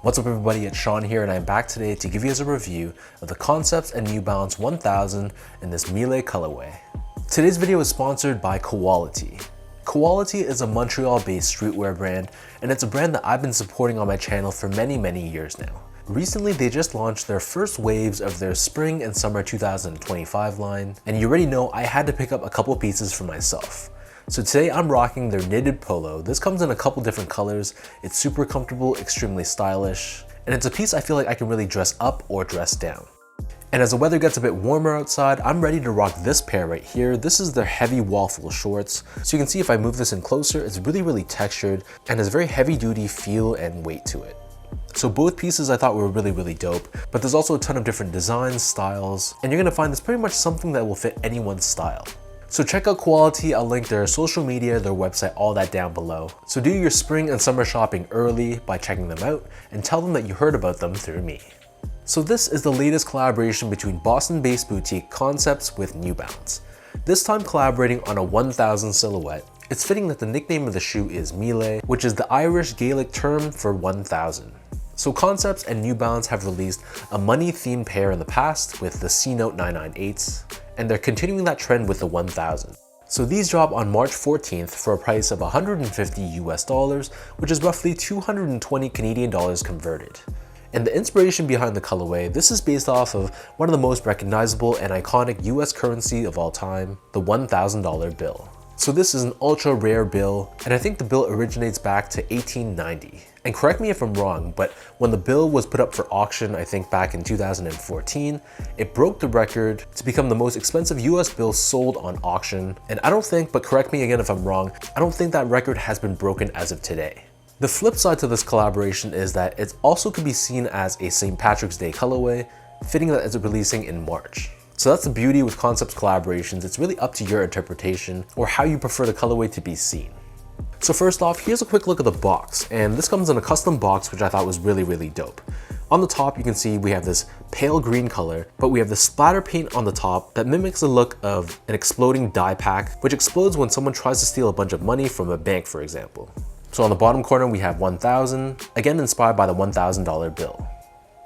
What's up everybody, it's Sean here and I'm back today to give you guys a review of the Concepts and New Balance 1000 in this Míle colorway. Today's video is sponsored by Quality. Quality is a Montreal-based streetwear brand, and it's a brand that I've been supporting on my channel for many years now. Recently, they just launched their first waves of their spring and summer 2025 line, and you already know I had to pick up a couple pieces for myself. So today I'm rocking their knitted polo. This comes in a couple different colors. It's super comfortable, extremely stylish, and it's a piece I feel like I can really dress up or dress down. And as the weather gets a bit warmer outside, I'm ready to rock this pair right here. This is their heavy waffle shorts. So you can see if I move this in closer, it's really textured and has a very heavy duty feel and weight to it. So both pieces I thought were really dope, but there's also a ton of different designs, styles, and you're gonna find this pretty much something that will fit anyone's style. So check out Quality, I'll link their social media, their website, all that down below. So do your spring and summer shopping early by checking them out and tell them that you heard about them through me. So this is the latest collaboration between Boston-based boutique Concepts with New Balance. This time collaborating on a 1000 silhouette. It's fitting that the nickname of the shoe is Míle, which is the Irish Gaelic term for 1000. So Concepts and New Balance have released a money-themed pair in the past with the C-Note 998s, and they're continuing that trend with the 1000. So these drop on March 14th for a price of $150 US, which is roughly 220 Canadian dollars converted. And the inspiration behind the colorway, this is based off of one of the most recognizable and iconic US currency of all time, the $1,000 bill. So this is an ultra rare bill, and I think the bill originates back to 1890. And correct me if I'm wrong, but when the bill was put up for auction, I think back in 2014, it broke the record to become the most expensive US bill sold on auction. And I don't think, but correct me again if I'm wrong, I don't think that record has been broken as of today. The flip side to this collaboration is that it also could be seen as a St. Patrick's Day colorway, fitting that it's releasing in March. So that's the beauty with Concepts collaborations, it's really up to your interpretation or how you prefer the colorway to be seen. So first off, here's a quick look at the box, and this comes in a custom box which I thought was really dope. On the top you can see we have this pale green color, but we have this splatter paint on the top that mimics the look of an exploding die pack, which explodes when someone tries to steal a bunch of money from a bank, for example. So on the bottom corner we have 1000, again inspired by the $1,000 bill.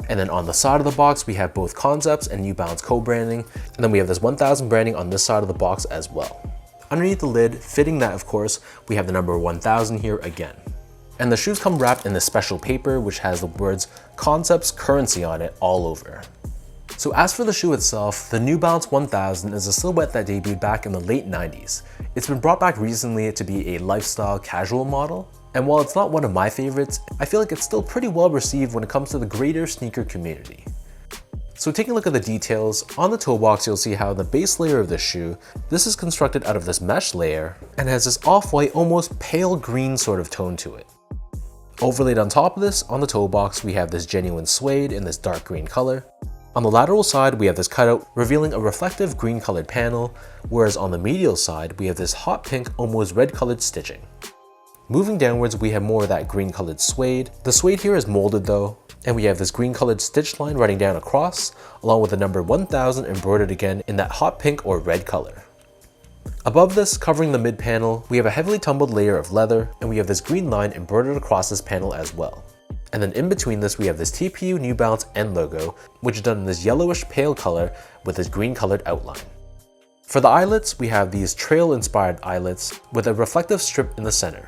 And then on the side of the box, we have both Concepts and New Balance co-branding. And then we have this 1000 branding on this side of the box as well. Underneath the lid, fitting that of course, we have the number 1000 here again. And the shoes come wrapped in this special paper, which has the words Concepts Currency on it all over. So as for the shoe itself, the New Balance 1000 is a silhouette that debuted back in the late 90s. It's been brought back recently to be a lifestyle casual model. And while it's not one of my favorites, I feel like it's still pretty well received when it comes to the greater sneaker community. So taking a look at the details, on the toe box you'll see how the base layer of the shoe, this is constructed out of this mesh layer and has this off-white, almost pale green sort of tone to it. Overlaid on top of this, on the toe box, we have this genuine suede in this dark green color. On the lateral side, we have this cutout revealing a reflective green colored panel, whereas on the medial side, we have this hot pink, almost red colored stitching. Moving downwards, we have more of that green colored suede. The suede here is molded though, and we have this green colored stitch line running down across, along with the number 1000 embroidered again in that hot pink or red color. Above this, covering the mid panel, we have a heavily tumbled layer of leather, and we have this green line embroidered across this panel as well. And then in between this, we have this TPU New Balance N logo, which is done in this yellowish pale color with this green colored outline. For the eyelets, we have these trail inspired eyelets with a reflective strip in the center.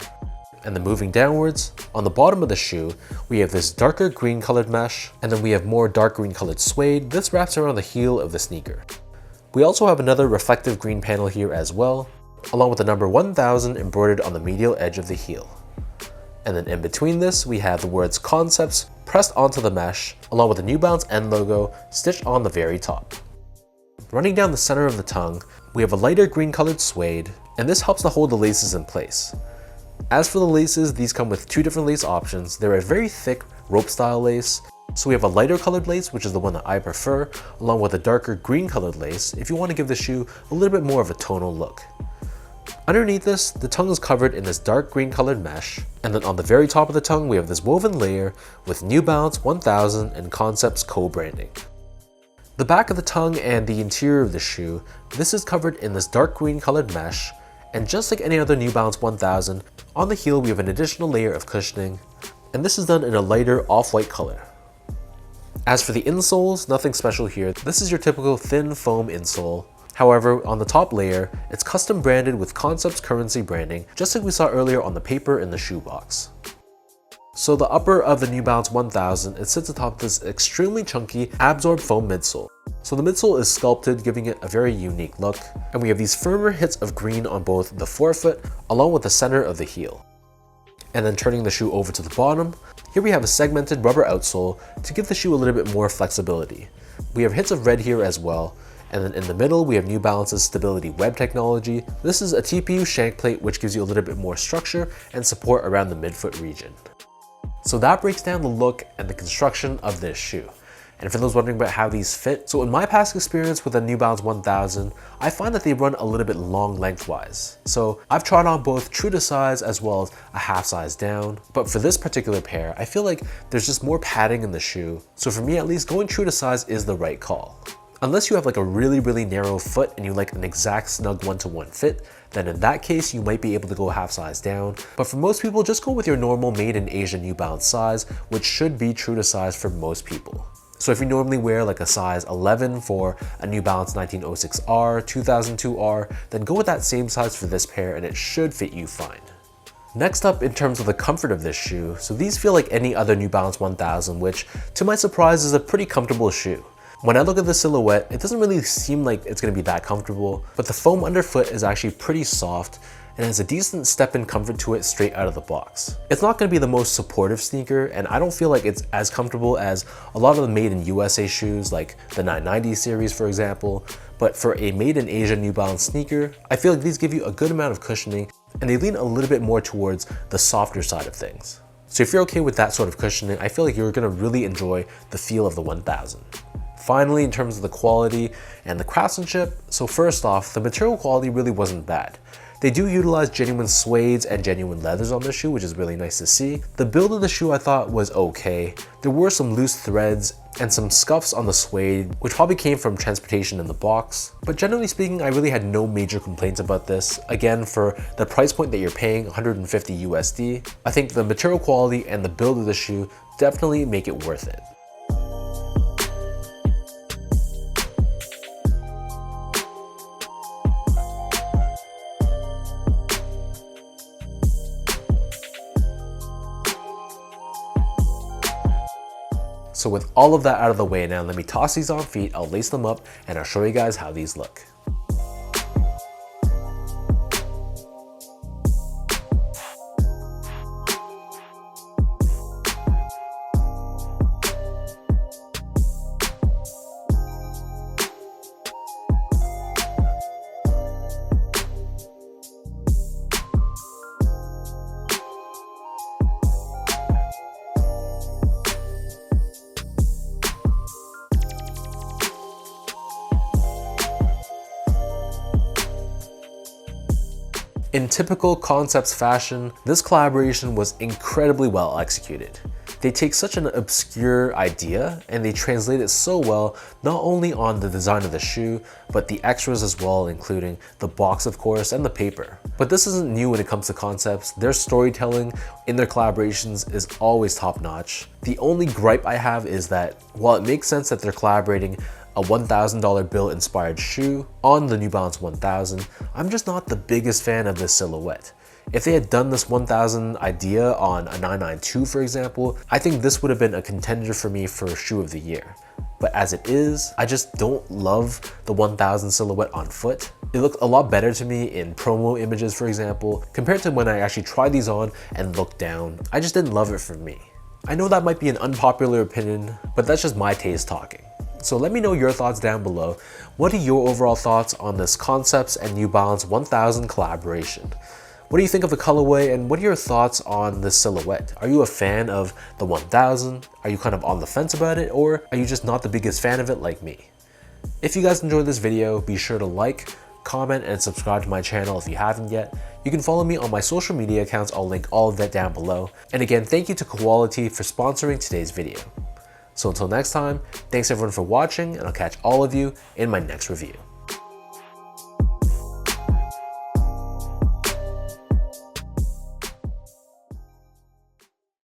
And then moving downwards, on the bottom of the shoe, we have this darker green colored mesh, and then we have more dark green colored suede. This wraps around the heel of the sneaker. We also have another reflective green panel here as well, along with the number 1000 embroidered on the medial edge of the heel. And then in between this, we have the words Concepts pressed onto the mesh, along with the New Balance N logo stitched on the very top. Running down the center of the tongue, we have a lighter green colored suede, and this helps to hold the laces in place. As for the laces, these come with two different lace options. They're a very thick rope style lace. So we have a lighter colored lace, which is the one that I prefer, along with a darker green colored lace if you want to give the shoe a little bit more of a tonal look. Underneath this, the tongue is covered in this dark green colored mesh, and then on the very top of the tongue we have this woven layer with New Balance 1000 and Concepts co-branding. The back of the tongue and the interior of the shoe, this is covered in this dark green colored mesh, and just like any other New Balance 1000, on the heel we have an additional layer of cushioning, and this is done in a lighter off-white color. As for the insoles, nothing special here. This is your typical thin foam insole. However, on the top layer, it's custom branded with Concepts currency branding, just like we saw earlier on the paper in the shoebox. So the upper of the New Balance 1000, it sits atop this extremely chunky absorbed foam midsole. So the midsole is sculpted, giving it a very unique look, and we have these firmer hits of green on both the forefoot along with the center of the heel. And then turning the shoe over to the bottom, here we have a segmented rubber outsole to give the shoe a little bit more flexibility. We have hits of red here as well, and then in the middle we have New Balance's Stability Web technology. This is a TPU shank plate which gives you a little bit more structure and support around the midfoot region. So that breaks down the look and the construction of this shoe. And for those wondering about how these fit, so in my past experience with a New Balance 1000, I find that they run a little bit long lengthwise. So I've tried on both true to size as well as a half size down. But for this particular pair, I feel like there's just more padding in the shoe. So for me at least, going true to size is the right call. Unless you have like a really narrow foot and you like an exact snug one-to-one fit, then in that case, you might be able to go half size down. But for most people, just go with your normal made in Asia New Balance size, which should be true to size for most people. So if you normally wear like a size 11 for a New Balance 1906R, 2002R, then go with that same size for this pair and it should fit you fine. Next up, in terms of the comfort of this shoe, so these feel like any other New Balance 1000, which to my surprise is a pretty comfortable shoe. When I look at the silhouette, it doesn't really seem like it's going to be that comfortable, but the foam underfoot is actually pretty soft and has a decent step-in comfort to it straight out of the box. It's not going to be the most supportive sneaker, and I don't feel like it's as comfortable as a lot of the made in USA shoes like the 990 series for example, but for a made in Asia New Balance sneaker, I feel like these give you a good amount of cushioning and they lean a little bit more towards the softer side of things. So if you're okay with that sort of cushioning, I feel like you're going to really enjoy the feel of the 1000. Finally, in terms of the quality and the craftsmanship, so first off, the material quality really wasn't bad. They do utilize genuine suedes and genuine leathers on the shoe, which is really nice to see. The build of the shoe I thought was okay. There were some loose threads and some scuffs on the suede, which probably came from transportation in the box. But generally speaking, I really had no major complaints about this. Again, for the price point that you're paying, 150 USD, I think the material quality and the build of the shoe definitely make it worth it. So with all of that out of the way now, let me toss these on feet, I'll lace them up, and I'll show you guys how these look. In typical Concepts fashion, this collaboration was incredibly well executed. They take such an obscure idea and they translate it so well, not only on the design of the shoe, but the extras as well, including the box of course and the paper. But this isn't new when it comes to Concepts. Their storytelling in their collaborations is always top notch. The only gripe I have is that while it makes sense that they're collaborating a $1,000 bill inspired shoe on the New Balance 1000, I'm just not the biggest fan of this silhouette. If they had done this 1000 idea on a 992, for example, I think this would have been a contender for me for shoe of the year. But as it is, I just don't love the 1000 silhouette on foot. It looked a lot better to me in promo images, for example, compared to when I actually tried these on and looked down. I just didn't love it for me. I know that might be an unpopular opinion, but that's just my taste talking. So let me know your thoughts down below. What are your overall thoughts on this Concepts and New Balance 1000 collaboration? What do you think of the colorway and what are your thoughts on this silhouette? Are you a fan of the 1000? Are you kind of on the fence about it, or are you just not the biggest fan of it like me? If you guys enjoyed this video, be sure to like, comment, and subscribe to my channel if you haven't yet. You can follow me on my social media accounts, I'll link all of that down below. And again, thank you to Quality for sponsoring today's video. So until next time, thanks everyone for watching, and I'll catch all of you in my next review.